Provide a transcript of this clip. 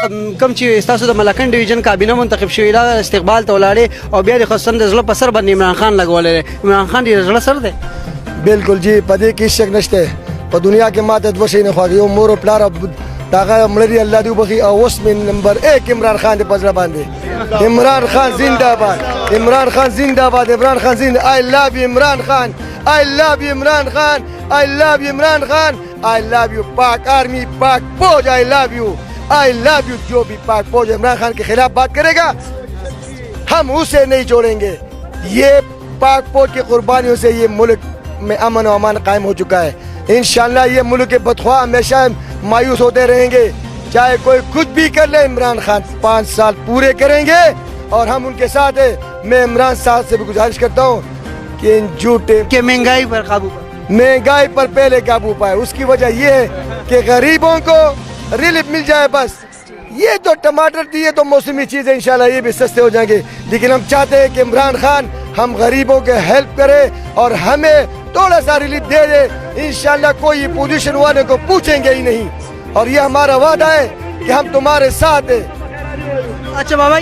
کم چې ستاسو د ملکن ډیویژن کابینه منتخب شوې ده استقبال ته ولاړې او بیا د خصوصا د زړه په سر باندې عمران خان لګولی دی. عمران خان ډېر زړه سر دی. بالکل جی په دې کې شک نشته. په دنیا کې ماته دوه شی نه خوښ یو مور او پلار داغه مړی الله دې وبخي او اوس من نمبر 1 عمران خان دې په زړه باندې. عمران خان زنده باد. عمران خان زنده باد. عمران خان زنده. I love you Imran Khan. I love you Imran Khan. I love you Imran Khan. I love you پاک آرمی پاک فوج. I love you. I love you. جو بھی پاک فوج عمران خان کے خلاف بات کرے گا ہم اسے نہیں چھوڑیں گے. یہ پاک فوج کی قربانیوں سے یہ ملک میں امن و امان قائم ہو چکا ہے. انشاءاللہ یہ ملک کے بدخواہ ہمیشہ مایوس ہوتے رہیں گے چاہے کوئی کچھ بھی کر لے. عمران خان 5 سال پورے کریں گے اور ہم ان کے ساتھ ہیں. میں عمران صاحب سے بھی گزارش کرتا ہوں کہ ان جھوٹے کہ مہنگائی پر قابو پائے. مہنگائی پر پہلے قابو پائے. اس کی وجہ یہ ہے کہ غریبوں کو ریلیف مل جائے بس. یہ جو ٹماٹر دیے تو موسمی چیز ہے انشاءاللہ یہ بھی سستے ہو جائیں گے. لیکن ہم چاہتے ہیں کہ عمران خان ہم غریبوں کے ہیلپ کرے اور ہمیں تھوڑا سا ریلیف دے دے. انشاءاللہ کوئی اپوزیشن والے کو پوچھیں گے ہی نہیں اور یہ ہمارا وعدہ ہے کہ ہم تمہارے ساتھ ہیں. اچھا بابا